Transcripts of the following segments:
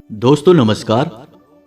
दोस्तों नमस्कार।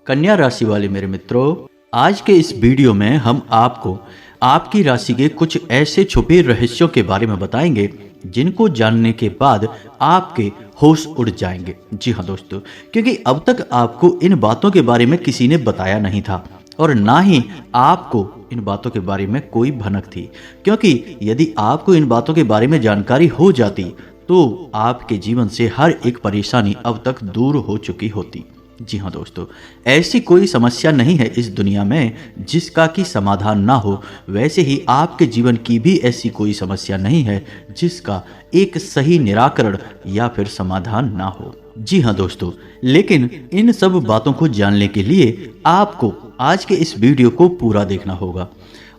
कन्या राशि वाले मेरे मित्रों, आज के इस वीडियो में हम आपको आपकी राशि के कुछ ऐसे छुपे रहस्यों के बारे में बताएंगे जिनको जानने के बाद आपके होश उड़ जाएंगे। जी हाँ दोस्तों, क्योंकि अब तक आपको इन बातों के बारे में किसी ने बताया नहीं था और ना ही आपको इन बातों के बारे में कोई भनक थी, क्योंकि यदि आपको इन बातों के बारे में जानकारी हो जाती तो आपके जीवन से हर एक परेशानी अब तक दूर हो चुकी होती। जी हाँ दोस्तों, ऐसी कोई समस्या नहीं है इस दुनिया में जिसका कि समाधान ना हो। वैसे ही आपके जीवन की भी ऐसी कोई समस्या नहीं है जिसका एक सही निराकरण या फिर समाधान ना हो। जी हाँ दोस्तों, लेकिन इन सब बातों को जानने के लिए आपको आज के इस वीडियो को पूरा देखना होगा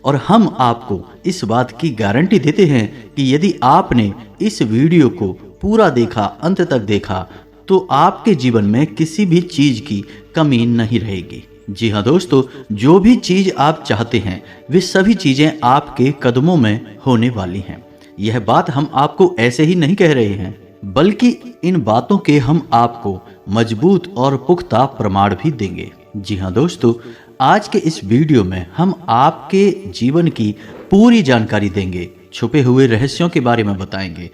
और हम आपको इस बात की गारंटी देते हैं कि यदि आपने इस वीडियो को पूरा देखा, अंत तक देखा, तो आपके जीवन में किसी भी चीज की कमी नहीं रहेगी। जी हाँ दोस्तों, जो भी चीज आप चाहते हैं वे सभी चीजें आपके कदमों में होने वाली हैं। यह बात हम आपको ऐसे ही नहीं कह रहे हैं, बल्कि इन बातों के हम आपको मजबूत और पुख्ता प्रमाण भी देंगे। जी हाँ दोस्तों, आज के इस वीडियो में हम आपके जीवन की पूरी जानकारी देंगे, छुपे हुए रहस्यों के बारे में बताएंगे,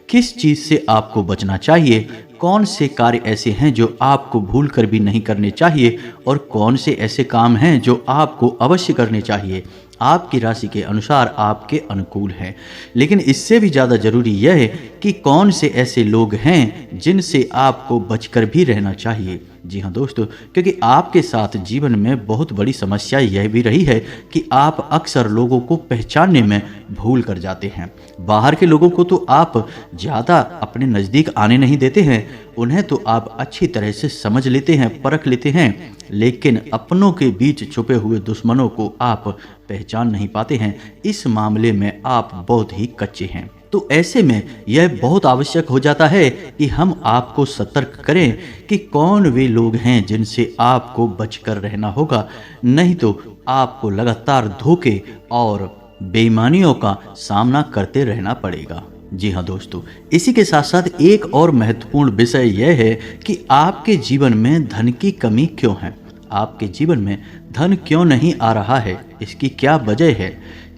किस चीज से आपको बचना चाहिए, कौन से कार्य ऐसे हैं जो आपको भूल कर भी नहीं करने चाहिए और कौन से ऐसे काम हैं जो आपको अवश्य करने चाहिए, आपकी राशि के अनुसार आपके अनुकूल हैं। लेकिन इससे भी ज़्यादा ज़रूरी यह है कि कौन से ऐसे लोग हैं जिनसे आपको बचकर भी रहना चाहिए। जी हाँ दोस्तों, क्योंकि आपके साथ जीवन में बहुत बड़ी समस्या यह भी रही है कि आप अक्सर लोगों को पहचानने में भूल कर जाते हैं। बाहर के लोगों को तो आप ज़्यादा अपने नज़दीक आने नहीं देते हैं, उन्हें तो आप अच्छी तरह से समझ लेते हैं, परख लेते हैं, लेकिन अपनों के बीच छुपे हुए दुश्मनों को आप पहचान नहीं पाते हैं। इस मामले में आप बहुत ही कच्चे हैं। तो ऐसे में यह बहुत आवश्यक हो जाता है कि हम आपको सतर्क करें कि कौन वे लोग हैं जिनसे आपको बचकर रहना होगा, नहीं तो आपको लगातार धोखे और बेईमानियों का सामना करते रहना पड़ेगा। जी हाँ दोस्तों, इसी के साथ साथ एक और महत्वपूर्ण विषय यह है कि आपके जीवन में धन की कमी क्यों है। आपके जीवन में धन क्यों नहीं आ रहा है, इसकी क्या वजह है?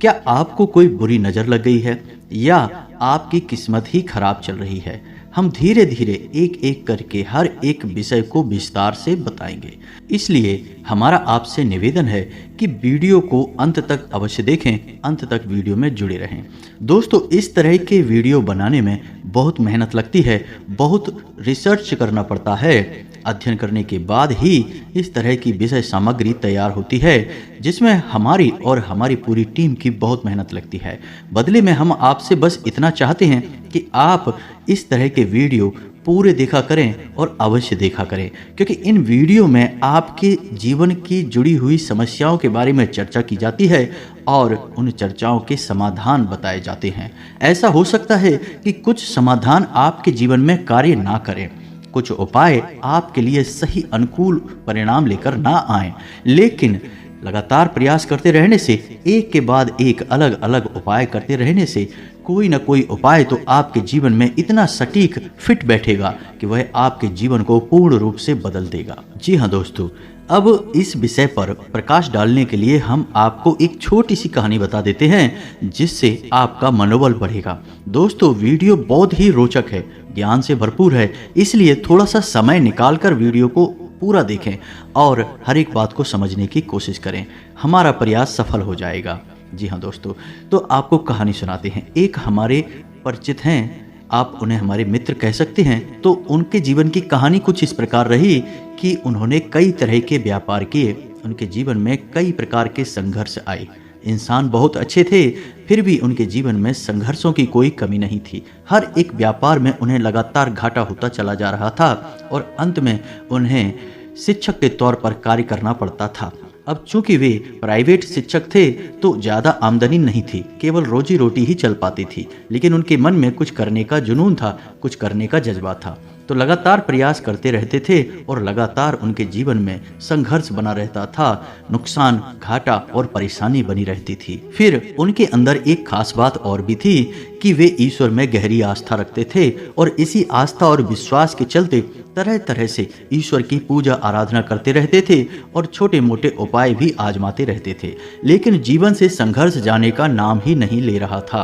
क्या आपको कोई बुरी नज़र लग गई है या आपकी किस्मत ही खराब चल रही है? हम धीरे धीरे एक एक करके हर एक विषय को विस्तार से बताएंगे। इसलिए हमारा आपसे निवेदन है कि वीडियो को अंत तक अवश्य देखें, अंत तक वीडियो में जुड़े रहें। दोस्तों, इस तरह के वीडियो बनाने में बहुत मेहनत लगती है, बहुत रिसर्च करना पड़ता है। अध्ययन करने के बाद ही इस तरह की विषय सामग्री तैयार होती है, जिसमें हमारी और हमारी पूरी टीम की बहुत मेहनत लगती है। बदले में हम आपसे बस इतना चाहते हैं कि आप इस तरह के वीडियो पूरे देखा करें और अवश्य देखा करें, क्योंकि इन वीडियो में आपके जीवन की जुड़ी हुई समस्याओं के बारे में चर्चा की जाती है और उन चर्चाओं के समाधान बताए जाते हैं। ऐसा हो सकता है कि कुछ समाधान आपके जीवन में कार्य ना करें, कुछ उपाय आपके लिए सही अनुकूल परिणाम लेकर ना आए, लेकिन लगातार प्रयास करते रहने से, एक के बाद एक अलग अलग उपाय करते रहने से कोई ना कोई उपाय तो आपके जीवन में इतना सटीक फिट बैठेगा कि वह आपके जीवन को पूर्ण रूप से बदल देगा। जी हाँ दोस्तों, अब इस विषय पर प्रकाश डालने के लिए हम आपको एक छोटी सी कहानी बता देते हैं जिससे आपका मनोबल बढ़ेगा। दोस्तों, वीडियो बहुत ही रोचक है, ज्ञान से भरपूर है, इसलिए थोड़ा सा समय निकालकर वीडियो को पूरा देखें और हर एक बात को समझने की कोशिश करें। हमारा प्रयास सफल हो जाएगा। जी हाँ दोस्तों, तो आपको कहानी सुनाते हैं। एक हमारे परिचित हैं, आप उन्हें हमारे मित्र कह सकते हैं। तो उनके जीवन की कहानी कुछ इस प्रकार रही कि उन्होंने कई तरह के व्यापार किए, उनके जीवन में कई प्रकार के संघर्ष आए। इंसान बहुत अच्छे थे, फिर भी उनके जीवन में संघर्षों की कोई कमी नहीं थी। हर एक व्यापार में उन्हें लगातार घाटा होता चला जा रहा था और अंत में उन्हें शिक्षक के तौर पर कार्य करना पड़ता था। अब चूंकि वे प्राइवेट शिक्षक थे तो ज़्यादा आमदनी नहीं थी, केवल रोजी रोटी ही चल पाती थी, लेकिन उनके मन में कुछ करने का जुनून था, कुछ करने का जज्बा था। तो लगातार प्रयास करते रहते थे और लगातार उनके जीवन में संघर्ष बना रहता था, नुकसान, घाटा और परेशानी बनी रहती थी। फिर उनके अंदर एक खास बात और भी थी कि वे ईश्वर में गहरी आस्था रखते थे और इसी आस्था और विश्वास के चलते तरह तरह से ईश्वर की पूजा आराधना करते रहते थे और छोटे मोटे उपाय भी आजमाते रहते थे। लेकिन जीवन से संघर्ष जाने का नाम ही नहीं ले रहा था।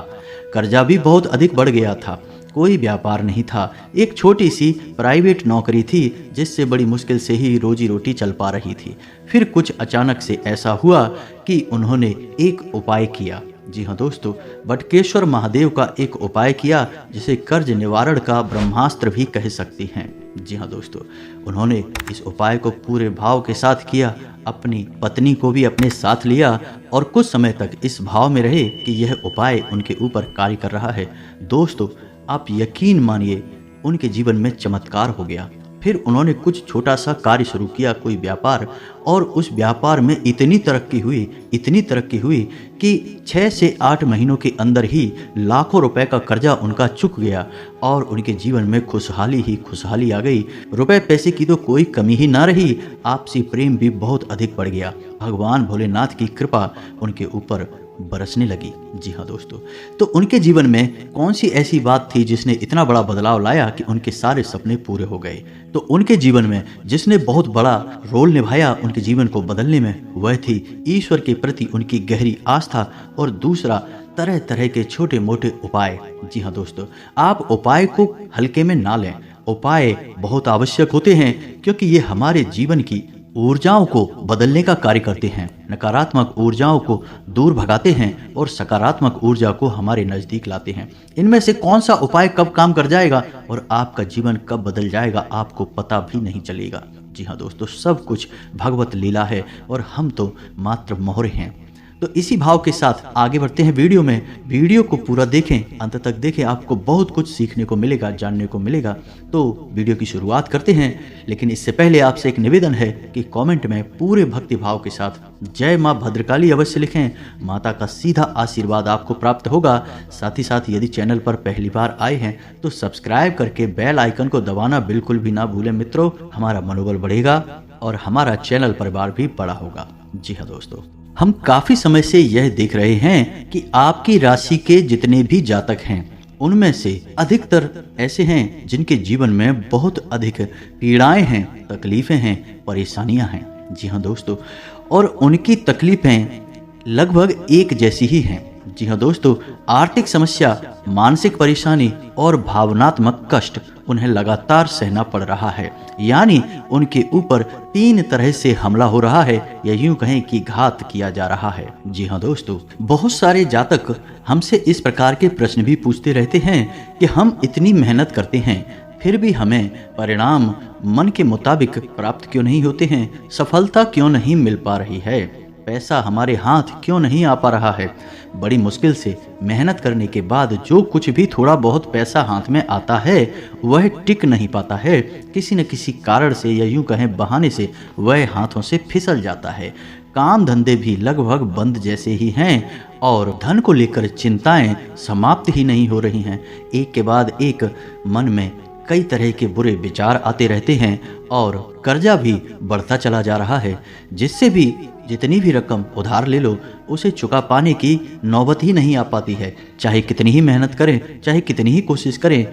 कर्जा भी बहुत अधिक बढ़ गया था, कोई व्यापार नहीं था, एक छोटी सी प्राइवेट नौकरी थी जिससे बड़ी मुश्किल से ही रोजी रोटी चल पा रही थी। फिर कुछ अचानक से ऐसा हुआ कि उन्होंने एक उपाय किया। जी हाँ दोस्तों, बटकेश्वर महादेव का एक उपाय किया जिसे कर्ज निवारण का ब्रह्मास्त्र भी कह सकती हैं। जी हाँ दोस्तों, उन्होंने इस उपाय को पूरे भाव के साथ किया, अपनी पत्नी को भी अपने साथ लिया और कुछ समय तक इस भाव में रहे कि यह उपाय उनके ऊपर कार्य कर रहा है। दोस्तों, आप यकीन मानिए उनके जीवन में चमत्कार हो गया। फिर उन्होंने कुछ छोटा सा कार्य शुरू किया, कोई व्यापार, और उस व्यापार में इतनी तरक्की हुई कि 6 से 8 महीनों के अंदर ही लाखों रुपए का कर्जा उनका चुक गया और उनके जीवन में खुशहाली ही खुशहाली आ गई। रुपए पैसे की तो कोई कमी ही ना रही, आपसी प्रेम भी बहुत अधिक बढ़ गया। भगवान भोलेनाथ की कृपा उनके ऊपर बरसने लगी। जी हाँ दोस्तों, तो उनके जीवन में कौन सी ऐसी बात थी जिसने इतना बड़ा बदलाव लाया कि उनके सारे सपने पूरे हो गए? तो उनके जीवन में जिसने बहुत बड़ा रोल निभाया उनके जीवन को बदलने में, वह थी ईश्वर के प्रति उनकी गहरी आस्था और दूसरा तरह तरह के छोटे मोटे उपाय। जी हाँ दोस्तों, आप उपाय को हल्के में ना लें। उपाय बहुत आवश्यक होते हैं क्योंकि ये हमारे जीवन की ऊर्जाओं को बदलने का कार्य करते हैं, नकारात्मक ऊर्जाओं को दूर भगाते हैं और सकारात्मक ऊर्जा को हमारे नज़दीक लाते हैं। इनमें से कौन सा उपाय कब काम कर जाएगा और आपका जीवन कब बदल जाएगा आपको पता भी नहीं चलेगा। जी हाँ दोस्तों, सब कुछ भगवत लीला है और हम तो मात्र मोहरे हैं। तो इसी भाव के साथ आगे बढ़ते हैं वीडियो में। वीडियो को पूरा देखें, अंत तक देखें, आपको बहुत कुछ सीखने को मिलेगा, जानने को मिलेगा। तो वीडियो की शुरुआत करते हैं, लेकिन इससे पहले आपसे एक निवेदन है कि कमेंट में पूरे भक्ति भाव के साथ जय माँ भद्रकाली अवश्य लिखें। माता का सीधा आशीर्वाद आपको प्राप्त होगा। साथ ही साथ यदि चैनल पर पहली बार आए हैं तो सब्सक्राइब करके बेल आइकन को दबाना बिल्कुल भी ना भूलें मित्रों। हमारा मनोबल बढ़ेगा और हमारा चैनल परिवार भी बड़ा होगा। जी हाँ दोस्तों, हम काफी समय से यह देख रहे हैं कि आपकी राशि के जितने भी जातक हैं उनमें से अधिकतर ऐसे हैं जिनके जीवन में बहुत अधिक पीड़ाएं हैं, तकलीफें हैं, परेशानियां हैं। जी हाँ दोस्तों, और उनकी तकलीफें लगभग एक जैसी ही हैं। जी हाँ दोस्तों, आर्थिक समस्या, मानसिक परेशानी और भावनात्मक कष्ट उन्हें लगातार सहना पड़ रहा है। यानी उनके ऊपर 3 तरह से हमला हो रहा है या यूं कहें कि घात किया जा रहा है। जी हाँ दोस्तों, बहुत सारे जातक हमसे इस प्रकार के प्रश्न भी पूछते रहते हैं कि हम इतनी मेहनत करते हैं फिर भी हमें परिणाम मन के मुताबिक प्राप्त क्यों नहीं होते हैं, सफलता क्यों नहीं मिल पा रही है, पैसा हमारे हाथ क्यों नहीं आ पा रहा है। बड़ी मुश्किल से मेहनत करने के बाद जो कुछ भी थोड़ा बहुत पैसा हाथ में आता है वह टिक नहीं पाता है। किसी न किसी कारण से या यूं कहें बहाने से वह हाथों से फिसल जाता है। काम धंधे भी लगभग बंद जैसे ही हैं और धन को लेकर चिंताएं समाप्त ही नहीं हो रही हैं। एक के बाद एक मन में कई तरह के बुरे विचार आते रहते हैं और कर्जा भी बढ़ता चला जा रहा है, जिससे भी जितनी भी रकम उधार ले लो उसे चुका पाने की नौबत ही नहीं आ पाती है। चाहे कितनी ही मेहनत करें, चाहे कितनी ही कोशिश करें,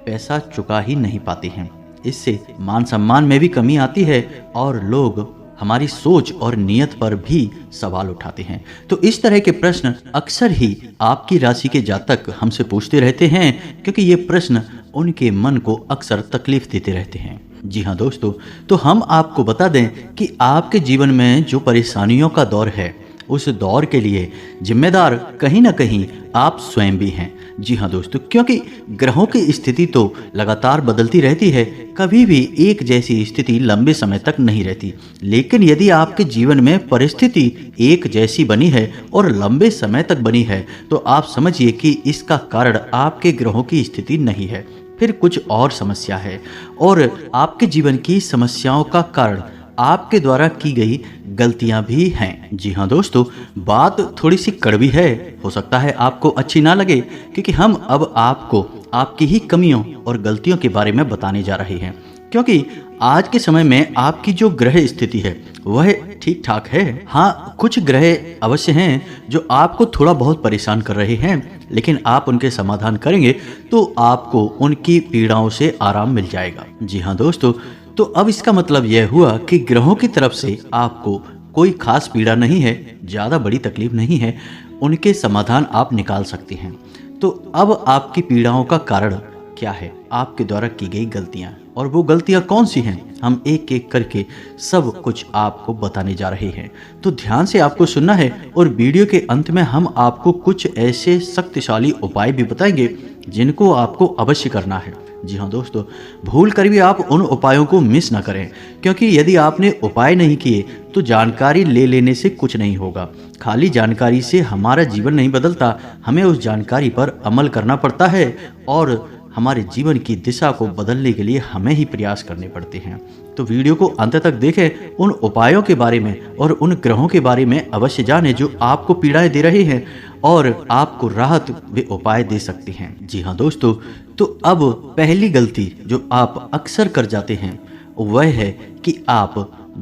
पैसा चुका ही नहीं पाते हैं। इससे मान सम्मान में भी कमी आती है और लोग हमारी सोच और नियत पर भी सवाल उठाते हैं। तो इस तरह के प्रश्न अक्सर ही आपकी राशि के जातक हमसे पूछते रहते हैं क्योंकि ये प्रश्न उनके मन को अक्सर तकलीफ देते रहते हैं। जी हाँ दोस्तों, तो हम आपको बता दें कि आपके जीवन में जो परेशानियों का दौर है उस दौर के लिए जिम्मेदार कहीं ना कहीं आप स्वयं भी हैं। जी हाँ दोस्तों, क्योंकि ग्रहों की स्थिति तो लगातार बदलती रहती है, कभी भी एक जैसी स्थिति लंबे समय तक नहीं रहती। लेकिन यदि आपके जीवन में परिस्थिति एक जैसी बनी है और लंबे समय तक बनी है तो आप समझिए कि इसका कारण आपके ग्रहों की स्थिति नहीं है, फिर कुछ और समस्या है। और आपके जीवन की समस्याओं का कारण आपके द्वारा की गई गलतियां भी हैं। जी हाँ दोस्तों, बात थोड़ी सी कड़वी है, हो सकता है आपको अच्छी ना लगे क्योंकि हम अब आपको आपकी ही कमियों और गलतियों के बारे में बताने जा रहे हैं, क्योंकि आज के समय में आपकी जो ग्रह स्थिति है वह ठीक ठाक है। हाँ, कुछ ग्रह अवश्य हैं जो आपको थोड़ा बहुत परेशान कर रहे हैं, लेकिन आप उनके समाधान करेंगे तो आपको उनकी पीड़ाओं से आराम मिल जाएगा। जी हाँ दोस्तों, तो अब इसका मतलब यह हुआ कि ग्रहों की तरफ से आपको कोई खास पीड़ा नहीं है, ज़्यादा बड़ी तकलीफ नहीं है, उनके समाधान आप निकाल सकते हैं। तो अब आपकी पीड़ाओं का कारण क्या है? आपके द्वारा की गई गलतियां, और वो गलतियां कौन सी हैं, हम एक एक करके सब कुछ आपको बताने जा रहे हैं। तो ध्यान से आपको सुनना है, और वीडियो के अंत में हम आपको कुछ ऐसे शक्तिशाली उपाय भी बताएंगे जिनको आपको अवश्य करना है। जी हाँ दोस्तों, भूल कर भी आप उन उपायों को मिस ना करें, क्योंकि यदि आपने उपाय नहीं किए तो जानकारी ले लेने से कुछ नहीं होगा। खाली जानकारी से हमारा जीवन नहीं बदलता, हमें उस जानकारी पर अमल करना पड़ता है, और हमारे जीवन की दिशा को बदलने के लिए हमें ही प्रयास करने पड़ते हैं। तो वीडियो को अंत तक देखें, उन उपायों के बारे में और उन ग्रहों के बारे में अवश्य जानें जो आपको पीड़ाएं दे रहे हैं और आपको राहत वे उपाय दे सकते हैं। जी हाँ दोस्तों, तो अब पहली गलती जो आप अक्सर कर जाते हैं वह है कि आप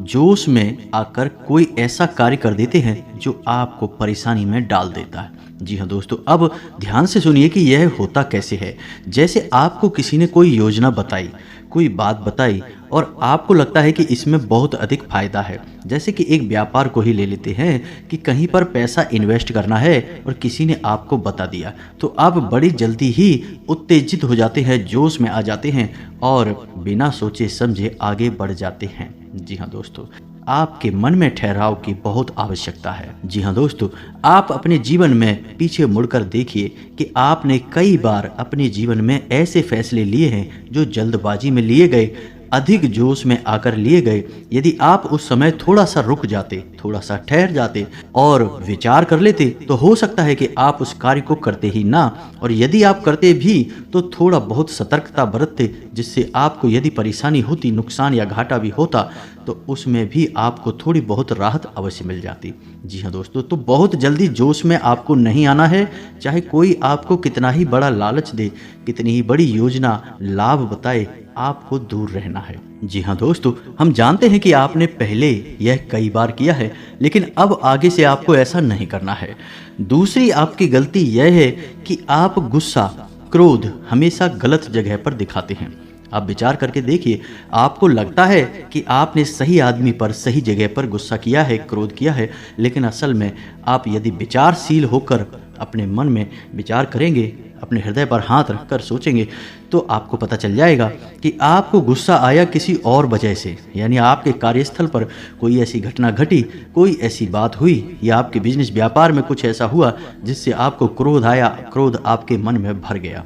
जोश में आकर कोई ऐसा कार्य कर देते हैं जो आपको परेशानी में डाल देता है। जी हाँ दोस्तों, अब ध्यान से सुनिए कि यह होता कैसे है। जैसे आपको किसी ने कोई योजना बताई, कोई बात बताई, और आपको लगता है कि इसमें बहुत अधिक फायदा है। जैसे कि एक व्यापार को ही ले लेते हैं कि कहीं पर पैसा इन्वेस्ट करना है और किसी ने आपको बता दिया, तो आप बड़ी जल्दी ही उत्तेजित हो जाते हैं, जोश में आ जाते हैं और बिना सोचे समझे आगे बढ़ जाते हैं। जी हाँ दोस्तों, आपके मन में ठहराव की बहुत आवश्यकता है। जी हाँ दोस्तों, आप अपने जीवन में पीछे मुड़कर देखिए कि आपने कई बार अपने जीवन में ऐसे फैसले लिए हैं जो जल्दबाजी में लिए गए, अधिक जोश में आकर लिए गए। यदि आप उस समय थोड़ा सा रुक जाते, थोड़ा सा ठहर जाते और विचार कर लेते, तो हो सकता है कि आप उस कार्य को करते ही ना, और यदि आप करते भी तो थोड़ा बहुत सतर्कता बरतते, जिससे आपको यदि परेशानी होती, नुकसान या घाटा भी होता, तो उसमें भी आपको थोड़ी बहुत राहत अवश्य मिल जाती। जी हाँ दोस्तों, तो बहुत जल्दी जोश में आपको नहीं आना है। चाहे कोई आपको कितना ही बड़ा लालच दे, कितनी ही बड़ी योजना लाभ बताए, आपको दूर रहना है। जी हाँ दोस्तों, हम जानते हैं कि आपने पहले यह कई बार किया है, लेकिन अब आगे से आपको ऐसा नहीं करना है। दूसरी आपकी गलती यह है कि आप गुस्सा, क्रोध हमेशा गलत जगह पर दिखाते हैं। आप विचार करके देखिए, आपको लगता है कि आपने सही आदमी पर सही जगह पर गुस्सा किया है, क्रोध किया है, लेकिन असल में आप यदि विचारशील होकर अपने मन में विचार करेंगे, अपने हृदय पर हाथ रखकर सोचेंगे, तो आपको पता चल जाएगा कि आपको गुस्सा आया किसी और वजह से। यानी आपके कार्यस्थल पर कोई ऐसी घटना घटी, कोई ऐसी बात हुई, या आपके बिजनेस व्यापार में कुछ ऐसा हुआ जिससे आपको क्रोध आया, क्रोध आपके मन में भर गया।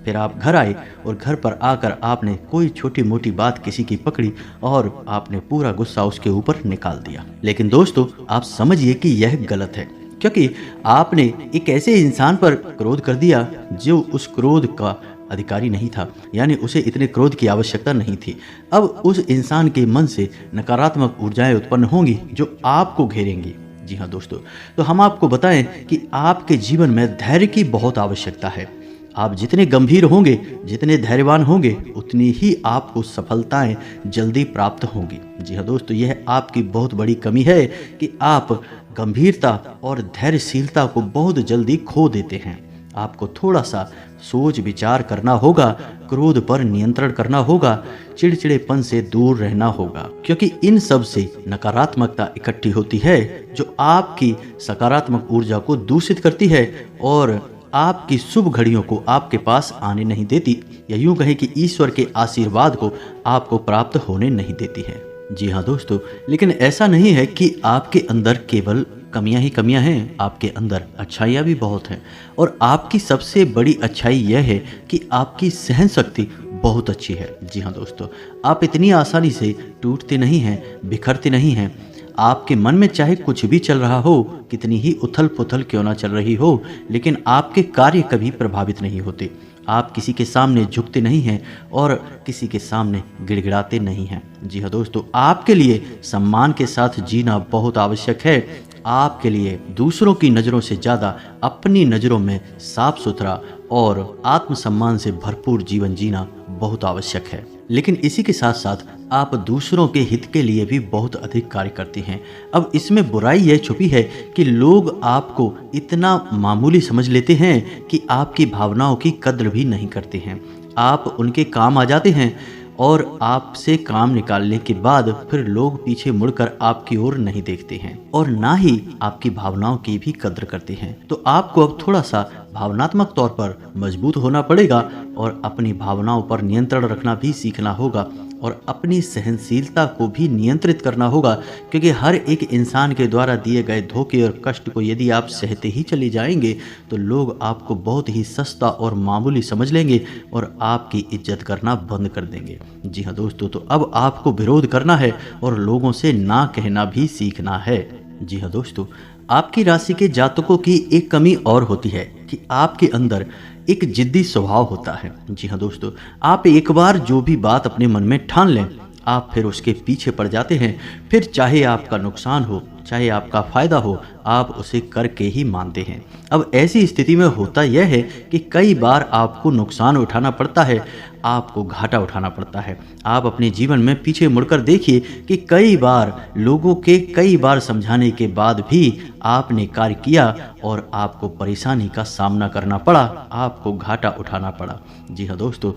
फिर आप घर आए और घर पर आकर आपने कोई छोटी मोटी बात किसी की पकड़ी और आपने पूरा गुस्सा उसके ऊपर निकाल दिया। लेकिन दोस्तों, आप समझिए कि यह गलत है, क्योंकि आपने एक ऐसे इंसान पर क्रोध कर दिया जो उस क्रोध का अधिकारी नहीं था, यानी उसे इतने क्रोध की आवश्यकता नहीं थी। अब उस इंसान के मन से नकारात्मक ऊर्जाएं उत्पन्न होंगी जो आपको घेरेंगी। जी हाँ दोस्तों, तो हम आपको बताएं कि आपके जीवन में धैर्य की बहुत आवश्यकता है। आप जितने गंभीर होंगे, जितने धैर्यवान होंगे, उतनी ही आपको सफलताएं जल्दी प्राप्त होंगी। जी हाँ दोस्तों, यह आपकी बहुत बड़ी कमी है कि आप गंभीरता और धैर्यशीलता को बहुत जल्दी खो देते हैं। आपको थोड़ा सा सोच विचार करना होगा, क्रोध पर नियंत्रण करना होगा, चिड़चिड़ेपन से दूर रहना होगा, क्योंकि इन सब से नकारात्मकता इकट्ठी होती है जो आपकी सकारात्मक ऊर्जा को दूषित करती है और आपकी शुभ घड़ियों को आपके पास आने नहीं देती, या यूं कहें कि ईश्वर के आशीर्वाद को आपको प्राप्त होने नहीं देती है। जी हाँ दोस्तों, लेकिन ऐसा नहीं है कि आपके अंदर केवल कमियां ही कमियां हैं, आपके अंदर अच्छाइयां भी बहुत हैं। और आपकी सबसे बड़ी अच्छाई यह है कि आपकी सहन शक्ति बहुत अच्छी है। जी हाँ दोस्तों, आप इतनी आसानी से टूटते नहीं हैं, बिखरते नहीं हैं। आपके मन में चाहे कुछ भी चल रहा हो, कितनी ही उथल पुथल क्यों ना चल रही हो, लेकिन आपके कार्य कभी प्रभावित नहीं होते। आप किसी के सामने झुकते नहीं हैं और किसी के सामने गिड़गिड़ाते नहीं हैं। जी हाँ दोस्तों, आपके लिए सम्मान के साथ जीना बहुत आवश्यक है। आपके लिए दूसरों की नज़रों से ज़्यादा अपनी नज़रों में साफ सुथरा और आत्मसम्मान से भरपूर जीवन जीना बहुत आवश्यक है। लेकिन इसी के साथ साथ आप दूसरों के हित के लिए भी बहुत अधिक कार्य करते हैं। अब इसमें बुराई यह छुपी है कि लोग आपको इतना मामूली समझ लेते हैं कि आपकी भावनाओं की कद्र भी नहीं करते हैं। आप उनके काम आ जाते हैं और आपसे काम निकालने के बाद फिर लोग पीछे मुड़कर आपकी ओर नहीं देखते हैं और ना ही आपकी भावनाओं की भी कद्र करते हैं। तो आपको अब थोड़ा सा भावनात्मक तौर पर मजबूत होना पड़ेगा और अपनी भावनाओं पर नियंत्रण रखना भी सीखना होगा और अपनी सहनशीलता को भी नियंत्रित करना होगा, क्योंकि हर एक इंसान के द्वारा दिए गए धोखे और कष्ट को यदि आप सहते ही चले जाएंगे तो लोग आपको बहुत ही सस्ता और मामूली समझ लेंगे और आपकी इज्जत करना बंद कर देंगे। जी हाँ दोस्तों, तो अब आपको विरोध करना है और लोगों से ना कहना भी सीखना है। जी हाँ दोस्तों, आपकी राशि के जातकों की एक कमी और होती है कि आपके अंदर एक जिद्दी स्वभाव होता है। जी हाँ दोस्तों, आप एक बार जो भी बात अपने मन में ठान लें, आप फिर उसके पीछे पड़ जाते हैं। फिर चाहे आपका नुकसान हो चाहे आपका फायदा हो, आप उसे करके ही मानते हैं। अब ऐसी स्थिति में होता यह है कि कई बार आपको नुकसान उठाना पड़ता है, आपको घाटा उठाना पड़ता है। आप अपने जीवन में पीछे मुड़कर देखिए कि कई बार लोगों के कई बार समझाने के बाद भी आपने कार्य किया और आपको परेशानी का सामना करना पड़ा, आपको घाटा उठाना पड़ा। जी हाँ दोस्तों,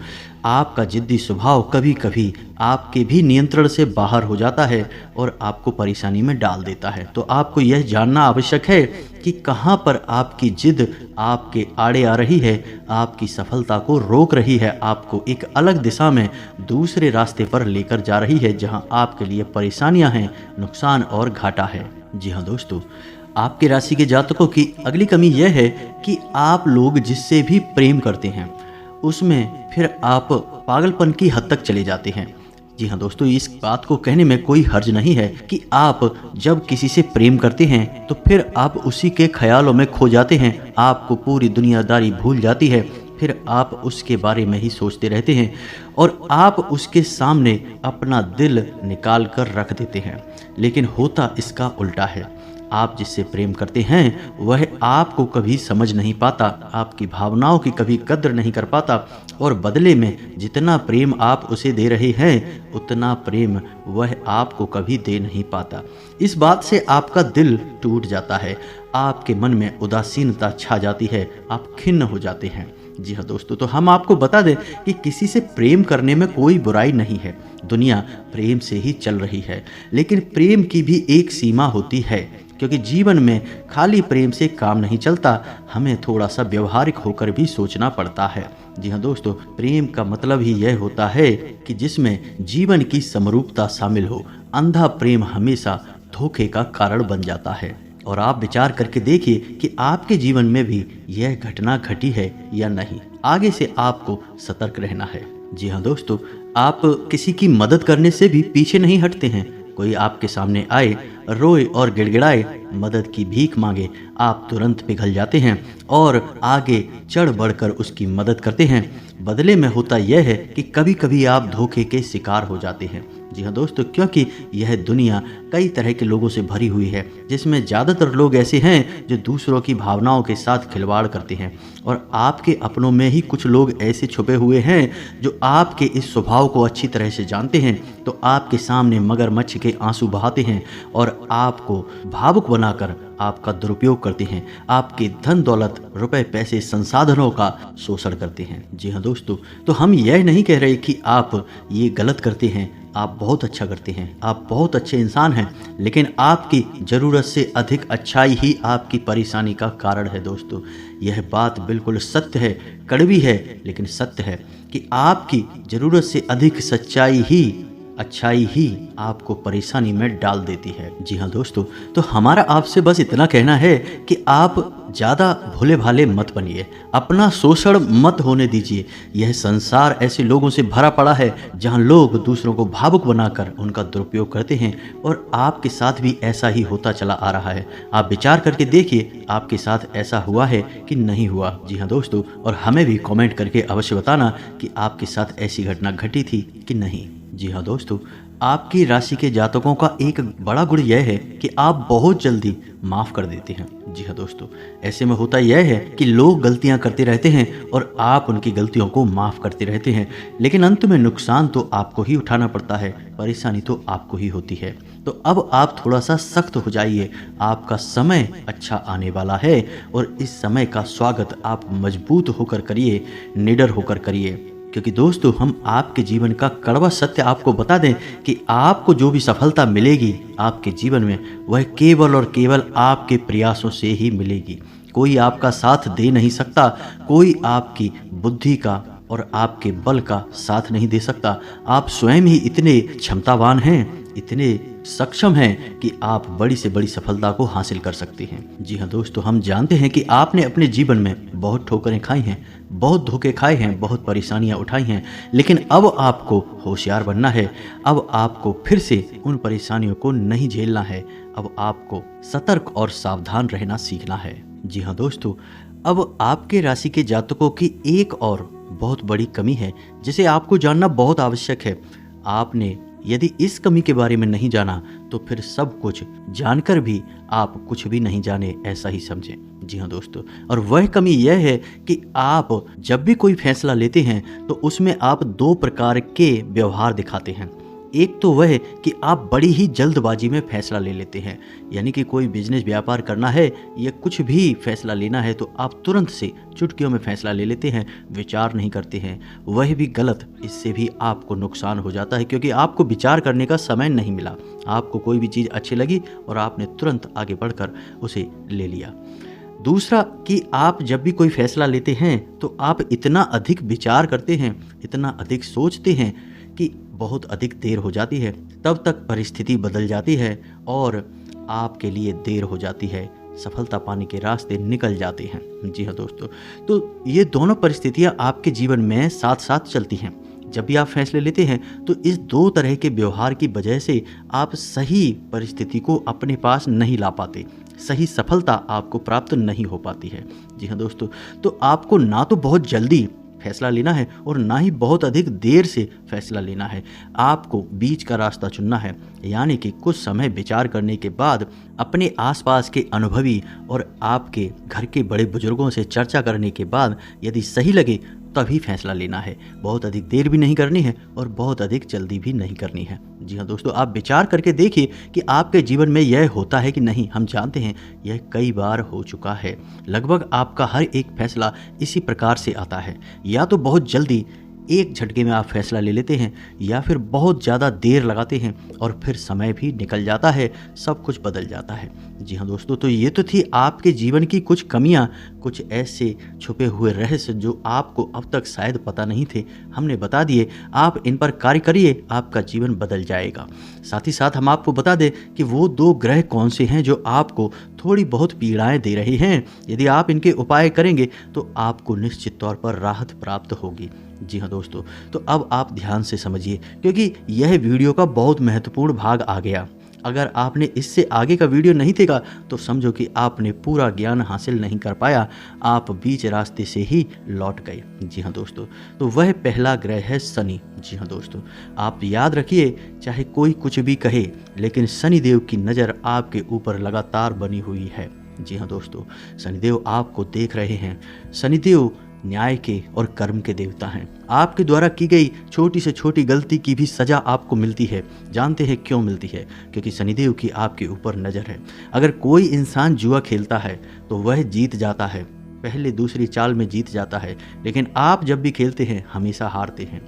आपका जिद्दी स्वभाव कभी कभी आपके भी नियंत्रण से बाहर हो जाता है और आपको परेशानी में डाल देता है। तो आपको यह जानना आवश्यक है कि कहाँ पर आपकी जिद आपके आड़े आ रही है, आपकी सफलता को रोक रही है, आपको एक अलग दिशा में दूसरे रास्ते पर लेकर जा रही है जहां आपके लिए परेशानियां हैं, नुकसान और घाटा है। जी हाँ दोस्तों, आपके राशि के जातकों की अगली कमी यह है कि आप लोग जिससे भी प्रेम करते हैं उसमें फिर आप पागलपन की हद तक चले जाते हैं। जी हाँ दोस्तों, इस बात को कहने में कोई हर्ज नहीं है कि आप जब किसी से प्रेम करते हैं तो फिर आप उसी के ख्यालों में खो जाते हैं, आपको पूरी दुनियादारी भूल जाती है, फिर आप उसके बारे में ही सोचते रहते हैं और आप उसके सामने अपना दिल निकाल कर रख देते हैं। लेकिन होता इसका उल्टा है, आप जिससे प्रेम करते हैं वह आपको कभी समझ नहीं पाता, आपकी भावनाओं की कभी कद्र नहीं कर पाता और बदले में जितना प्रेम आप उसे दे रहे हैं उतना प्रेम वह आपको कभी दे नहीं पाता। इस बात से आपका दिल टूट जाता है, आपके मन में उदासीनता छा जाती है, आप खिन्न हो जाते हैं। जी हाँ दोस्तों, तो हम आपको बता दें कि किसी से प्रेम करने में कोई बुराई नहीं है, दुनिया प्रेम से ही चल रही है। लेकिन प्रेम की भी एक सीमा होती है, क्योंकि जीवन में खाली प्रेम से काम नहीं चलता, हमें थोड़ा सा व्यवहारिक होकर भी सोचना पड़ता है। जी हाँ दोस्तों, प्रेम का मतलब ही यह होता है कि जिसमें जीवन की समरूपता शामिल हो। अंधा प्रेम हमेशा धोखे का कारण बन जाता है और आप विचार करके देखिए कि आपके जीवन में भी यह घटना घटी है या नहीं। आगे से आपको सतर्क रहना है। जी हाँ दोस्तों, आप किसी की मदद करने से भी पीछे नहीं हटते हैं। कोई आपके सामने आए, रोए और गिड़गिड़ाए, मदद की भीख मांगे, आप तुरंत पिघल जाते हैं और आगे चढ़ बढ़कर उसकी मदद करते हैं। बदले में होता यह है कि कभी कभी आप धोखे के शिकार हो जाते हैं। जी हाँ दोस्तों, क्योंकि यह दुनिया कई तरह के लोगों से भरी हुई है, जिसमें ज़्यादातर लोग ऐसे हैं जो दूसरों की भावनाओं के साथ खिलवाड़ करते हैं और आपके अपनों में ही कुछ लोग ऐसे छुपे हुए हैं जो आपके इस स्वभाव को अच्छी तरह से जानते हैं, तो आपके सामने मगरमच्छ के आंसू बहाते हैं और आपको भावुक बनाकर आपका दुरुपयोग करते हैं, आपके धन दौलत, रुपए, पैसे, संसाधनों का शोषण करते हैं। जी हाँ दोस्तों, तो हम यह नहीं कह रहे कि आप ये गलत करते हैं, आप बहुत अच्छा करते हैं, आप बहुत अच्छे इंसान हैं, लेकिन आपकी ज़रूरत से अधिक अच्छाई ही आपकी परेशानी का कारण है। दोस्तों, यह बात बिल्कुल सत्य है, कड़वी है, लेकिन सत्य है कि आपकी ज़रूरत से अधिक सच्चाई ही, अच्छाई ही आपको परेशानी में डाल देती है। जी हाँ दोस्तों, तो हमारा आपसे बस इतना कहना है कि आप ज़्यादा भोले भाले मत बनिए, अपना शोषण मत होने दीजिए। यह संसार ऐसे लोगों से भरा पड़ा है जहाँ लोग दूसरों को भावुक बनाकर उनका दुरुपयोग करते हैं और आपके साथ भी ऐसा ही होता चला आ रहा है। आप विचार करके देखिए, आपके साथ ऐसा हुआ है कि नहीं हुआ। जी हाँ दोस्तों, और हमें भी कमेंट करके अवश्य बताना कि आपके साथ ऐसी घटना घटी थी कि नहीं। जी हाँ दोस्तों, आपकी राशि के जातकों का एक बड़ा गुण यह है कि आप बहुत जल्दी माफ कर देते हैं। जी हाँ दोस्तों, ऐसे में होता यह है कि लोग गलतियां करते रहते हैं और आप उनकी गलतियों को माफ करते रहते हैं, लेकिन अंत में नुकसान तो आपको ही उठाना पड़ता है, परेशानी तो आपको ही होती है। तो अब आप थोड़ा सा सख्त हो जाइए, आपका समय अच्छा आने वाला है और इस समय का स्वागत आप मजबूत होकर करिए, निडर होकर करिए। क्योंकि दोस्तों, हम आपके जीवन का कड़वा सत्य आपको बता दें कि आपको जो भी सफलता मिलेगी आपके जीवन में, वह केवल और केवल आपके प्रयासों से ही मिलेगी। कोई आपका साथ दे नहीं सकता, कोई आपकी बुद्धि का और आपके बल का साथ नहीं दे सकता। आप स्वयं ही इतने क्षमतावान हैं, इतने सक्षम हैं कि आप बड़ी से बड़ी सफलता को हासिल कर सकते हैं। जी हाँ दोस्तों, हम जानते हैं कि आपने अपने जीवन में बहुत ठोकरें खाई हैं, बहुत धोखे खाए हैं, बहुत परेशानियां उठाई हैं, लेकिन अब आपको होशियार बनना है। अब आपको फिर से उन परेशानियों को नहीं झेलना है। अब आपको सतर्क और सावधान रहना सीखना है। जी हाँ दोस्तों, अब आपके राशि के जातकों की एक और बहुत बड़ी कमी है जिसे आपको जानना बहुत आवश्यक है। आपने यदि इस कमी के बारे में नहीं जाना तो फिर सब कुछ जानकर भी आप कुछ भी नहीं जाने, ऐसा ही समझें। जी हाँ दोस्तों, और वह कमी यह है कि आप जब भी कोई फैसला लेते हैं तो उसमें आप दो प्रकार के व्यवहार दिखाते हैं। एक तो वह कि आप बड़ी ही जल्दबाजी में फैसला ले लेते हैं, यानी कि कोई बिजनेस व्यापार करना है या कुछ भी फैसला लेना है तो आप तुरंत से चुटकियों में फैसला ले लेते हैं, विचार नहीं करते हैं। वह भी गलत, इससे भी आपको नुकसान हो जाता है क्योंकि आपको विचार करने का समय नहीं मिला। आपको कोई भी चीज़ अच्छी लगी और आपने तुरंत आगे बढ़कर उसे ले लिया। दूसरा कि आप जब भी कोई फैसला लेते हैं तो आप इतना अधिक विचार करते हैं, इतना अधिक सोचते हैं कि बहुत अधिक देर हो जाती है, तब तक परिस्थिति बदल जाती है और आपके लिए देर हो जाती है, सफलता पाने के रास्ते निकल जाते हैं। जी हाँ दोस्तों, तो ये दोनों परिस्थितियाँ आपके जीवन में साथ साथ चलती हैं। जब भी आप फैसले लेते हैं तो इस दो तरह के व्यवहार की वजह से आप सही परिस्थिति को अपने पास नहीं ला पाते, सही सफलता आपको प्राप्त नहीं हो पाती है। जी हाँ दोस्तों, तो आपको ना तो बहुत जल्दी फैसला लेना है और ना ही बहुत अधिक देर से फैसला लेना है। आपको बीच का रास्ता चुनना है, यानी कि कुछ समय विचार करने के बाद अपने आसपास के अनुभवी और आपके घर के बड़े बुजुर्गों से चर्चा करने के बाद यदि सही लगे तभी फैसला लेना है। बहुत अधिक देर भी नहीं करनी है और बहुत अधिक जल्दी भी नहीं करनी है। जी हाँ दोस्तों, आप विचार करके देखिए कि आपके जीवन में यह होता है कि नहीं। हम जानते हैं यह कई बार हो चुका है। लगभग आपका हर एक फैसला इसी प्रकार से आता है, या तो बहुत जल्दी एक झटके में आप फैसला ले लेते हैं या फिर बहुत ज़्यादा देर लगाते हैं और फिर समय भी निकल जाता है, सब कुछ बदल जाता है। जी हाँ दोस्तों, तो ये तो थी आपके जीवन की कुछ कमियां, कुछ ऐसे छुपे हुए रहस्य जो आपको अब तक शायद पता नहीं थे, हमने बता दिए। आप इन पर कार्य करिए, आपका जीवन बदल जाएगा। साथ ही साथ हम आपको बता दें कि वो दो ग्रह कौन से हैं जो आपको थोड़ी बहुत पीड़ाएं दे रहे हैं। यदि आप इनके उपाय करेंगे तो आपको निश्चित तौर पर राहत प्राप्त होगी। जी हाँ दोस्तों, तो अब आप ध्यान से समझिए क्योंकि यह वीडियो का बहुत महत्वपूर्ण भाग आ गया। अगर आपने इससे आगे का वीडियो नहीं देखा तो समझो कि आपने पूरा ज्ञान हासिल नहीं कर पाया, आप बीच रास्ते से ही लौट गए। जी हाँ दोस्तों, तो वह पहला ग्रह है शनि। जी हाँ दोस्तों, आप याद रखिए, चाहे कोई कुछ भी कहे, लेकिन शनिदेव की नज़र आपके ऊपर लगातार बनी हुई है। जी हाँ दोस्तों, शनिदेव आपको देख रहे हैं। शनिदेव न्याय के और कर्म के देवता हैं। आपके द्वारा की गई छोटी से छोटी गलती की भी सजा आपको मिलती है। जानते हैं क्यों मिलती है? क्योंकि शनिदेव की आपके ऊपर नज़र है। अगर कोई इंसान जुआ खेलता है तो वह जीत जाता है, पहले दूसरी चाल में जीत जाता है, लेकिन आप जब भी खेलते हैं हमेशा हारते हैं।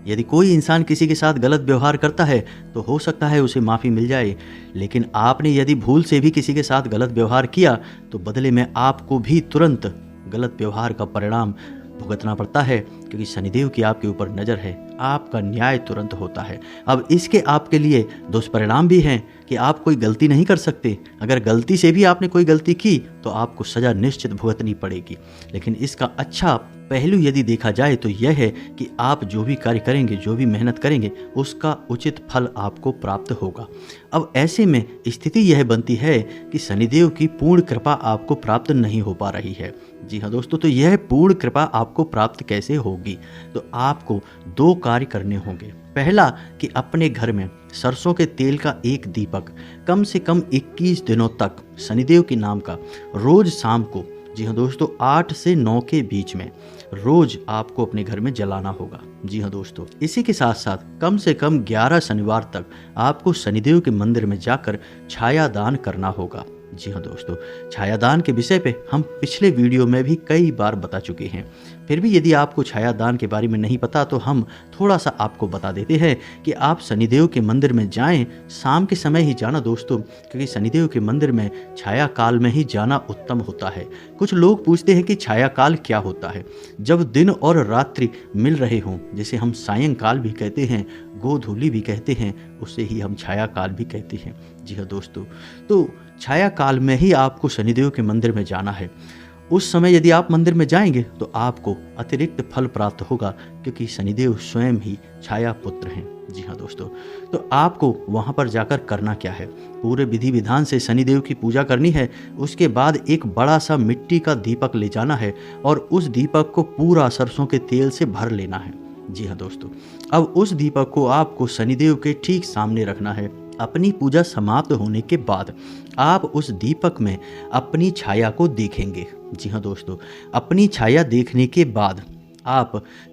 यदि कोई इंसान किसी के साथ गलत व्यवहार करता है तो हो सकता है उसे माफ़ी मिल जाए, लेकिन आपने यदि भूल से भी किसी के साथ गलत व्यवहार किया तो बदले में आपको भी तुरंत गलत व्यवहार का परिणाम भुगतना पड़ता है, क्योंकि शनिदेव की आपके ऊपर नज़र है। आपका न्याय तुरंत होता है। अब इसके आपके लिए दुष्परिणाम भी हैं कि आप कोई गलती नहीं कर सकते। अगर गलती से भी आपने कोई गलती की तो आपको सज़ा निश्चित भुगतनी पड़ेगी। लेकिन इसका अच्छा पहलू यदि देखा जाए तो यह है कि आप जो भी कार्य करेंगे, जो भी मेहनत करेंगे, उसका उचित फल आपको प्राप्त होगा। अब ऐसे में स्थिति यह बनती है कि शनिदेव की पूर्ण कृपा आपको प्राप्त नहीं हो पा रही है। जी हाँ दोस्तों, तो यह पूर्ण कृपा आपको प्राप्त कैसे होगी? तो आपको दो कार्य करने होंगे। पहला कि अपने घर में सरसों के तेल का एक दीपक कम से कम 21 दिनों तक शनिदेव के नाम का रोज शाम को, जी हाँ दोस्तों, 8 से 9 के बीच में रोज आपको अपने घर में जलाना होगा। जी हाँ दोस्तों, इसी के साथ साथ कम से कम 11 शनिवार तक आपको शनिदेव के मंदिर में जाकर छाया दान करना होगा। जी हाँ दोस्तों, छायादान के विषय पे हम पिछले वीडियो में भी कई बार बता चुके हैं। फिर भी यदि आपको छायादान के बारे में नहीं पता तो हम थोड़ा सा आपको बता देते हैं कि आप शनिदेव के मंदिर में जाएं, शाम के समय ही जाना दोस्तों, क्योंकि शनिदेव के मंदिर में छाया काल में ही जाना उत्तम होता है। कुछ लोग पूछते हैं कि छाया काल क्या होता है। जब दिन और रात्रि मिल रहे हों, जिसे हम सायंकाल भी कहते हैं, गोधूली भी कहते हैं, उसे ही हम छाया काल भी कहते हैं। जी हाँ दोस्तों, तो छाया काल में ही आपको शनिदेव के मंदिर में जाना है। उस समय यदि आप मंदिर में जाएंगे तो आपको अतिरिक्त फल प्राप्त होगा, क्योंकि शनिदेव स्वयं ही छाया पुत्र हैं। जी हाँ दोस्तों, तो आपको वहाँ पर जाकर करना क्या है, पूरे विधि विधान से शनिदेव की पूजा करनी है। उसके बाद एक बड़ा सा मिट्टी का दीपक ले जाना है और उस दीपक को पूरा सरसों के तेल से भर लेना है। जी हाँ दोस्तों, अब उस दीपक को आपको शनिदेव के ठीक सामने रखना है। अपनी पूजा समाप्त होने के बाद आप उस दीपक में अपनी छाया को देखेंगे। जी हाँ दोस्तों, अपनी छाया देखने के बाद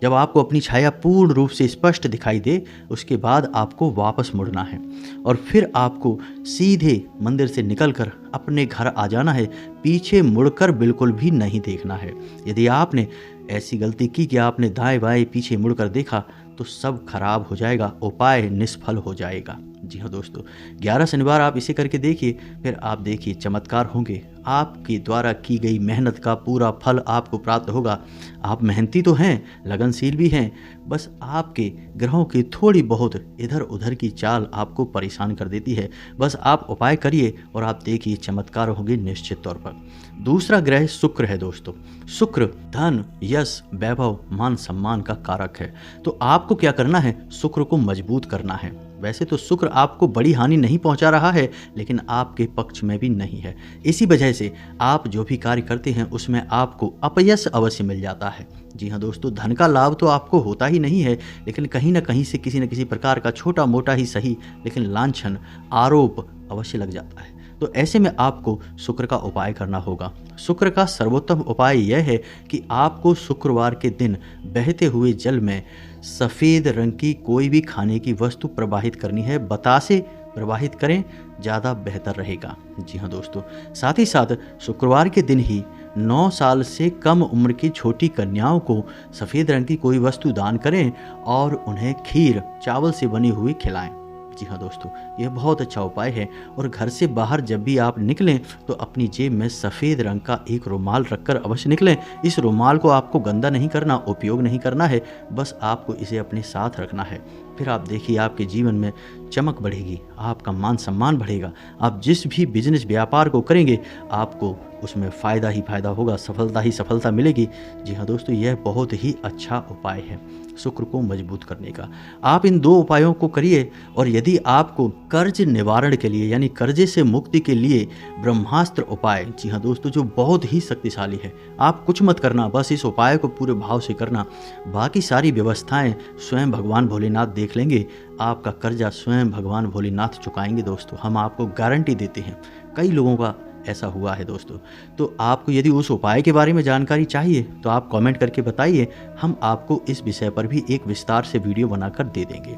जब आपको अपनी छाया पूर्ण रूप से स्पष्ट दिखाई दे, उसके बाद आपको वापस मुड़ना है और फिर आपको सीधे मंदिर से निकलकर अपने घर आ जाना है। पीछे मुड़कर बिल्कुल भी नहीं देखना है। यदि आपने ऐसी गलती की कि आपने दाएं बाएं पीछे मुड़कर देखा तो सब खराब हो जाएगा, उपाय निष्फल हो जाएगा। जी हाँ दोस्तों, 11 शनिवार आप इसे करके देखिए, फिर आप देखिए चमत्कार होंगे। आपके द्वारा की गई मेहनत का पूरा फल आपको प्राप्त होगा। आप मेहनती तो हैं, लगनशील भी हैं, बस आपके ग्रहों की थोड़ी बहुत इधर उधर की चाल आपको परेशान कर देती है। बस आप उपाय करिए और आप देखिए चमत्कार होंगे निश्चित तौर पर। दूसरा ग्रह शुक्र है दोस्तों। शुक्र धन, यश, वैभव, मान सम्मान का कारक है। तो आपको क्या करना है, शुक्र को मजबूत करना है। वैसे तो शुक्र आपको बड़ी हानि नहीं पहुंचा रहा है, लेकिन आपके पक्ष में भी नहीं है। इसी वजह से आप जो भी कार्य करते हैं उसमें आपको अपयश अवश्य मिल जाता है। जी हाँ दोस्तों, धन का लाभ तो आपको होता ही नहीं है, लेकिन कहीं ना कहीं से किसी न किसी प्रकार का छोटा मोटा ही सही, लेकिन लांछन, आरोप अवश्य लग जाता है। तो ऐसे में आपको शुक्र का उपाय करना होगा। शुक्र का सर्वोत्तम उपाय यह है कि आपको शुक्रवार के दिन बहते हुए जल में सफ़ेद रंग की कोई भी खाने की वस्तु प्रवाहित करनी है। बतासे प्रवाहित करें, ज़्यादा बेहतर रहेगा। जी हाँ दोस्तों, साथ ही साथ शुक्रवार के दिन ही 9 साल से कम उम्र की छोटी कन्याओं को सफ़ेद रंग की कोई वस्तु दान करें और उन्हें खीर चावल से बनी हुई खिलाएं। जी हाँ दोस्तों, यह बहुत अच्छा उपाय है। और घर से बाहर जब भी आप निकलें तो अपनी जेब में सफ़ेद रंग का एक रुमाल रखकर अवश्य निकलें। इस रुमाल को आपको गंदा नहीं करना, उपयोग नहीं करना है, बस आपको इसे अपने साथ रखना है। फिर आप देखिए आपके जीवन में चमक बढ़ेगी, आपका मान सम्मान बढ़ेगा। आप जिस भी बिजनेस व्यापार को करेंगे आपको उसमें फ़ायदा ही फ़ायदा होगा, सफलता ही सफलता मिलेगी। जी हाँ दोस्तों, यह बहुत ही अच्छा उपाय है शुक्र को मजबूत करने का। आप इन 2 उपायों को करिए। और यदि आपको कर्ज निवारण के लिए यानी कर्जे से मुक्ति के लिए ब्रह्मास्त्र उपाय, जी हाँ दोस्तों, जो बहुत ही शक्तिशाली है, आप कुछ मत करना, बस इस उपाय को पूरे भाव से करना। बाकी सारी व्यवस्थाएं स्वयं भगवान भोलेनाथ देख लेंगे। आपका कर्जा स्वयं भगवान भोलेनाथ चुकाएंगे दोस्तों, हम आपको गारंटी देते हैं। कई लोगों का ऐसा हुआ है दोस्तों। तो आपको यदि उस उपाय के बारे में जानकारी चाहिए तो आप कमेंट करके बताइए, हम आपको इस विषय पर भी एक विस्तार से वीडियो बनाकर दे देंगे।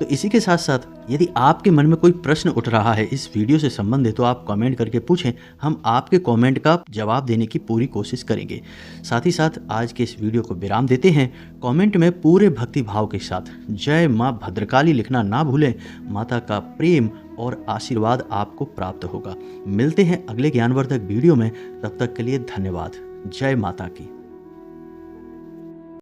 तो इसी के साथ साथ यदि आपके मन में कोई प्रश्न उठ रहा है इस वीडियो से संबंधित तो आप कमेंट करके पूछें, हम आपके कमेंट का जवाब देने की पूरी कोशिश करेंगे। साथ ही साथ आज के इस वीडियो को विराम देते हैं। कमेंट में पूरे भक्ति भाव के साथ जय माँ भद्रकाली लिखना ना भूलें। माता का प्रेम और आशीर्वाद आपको प्राप्त होगा। मिलते हैं अगले ज्ञानवर्धक वीडियो में, तब तक के लिए धन्यवाद। जय माता की।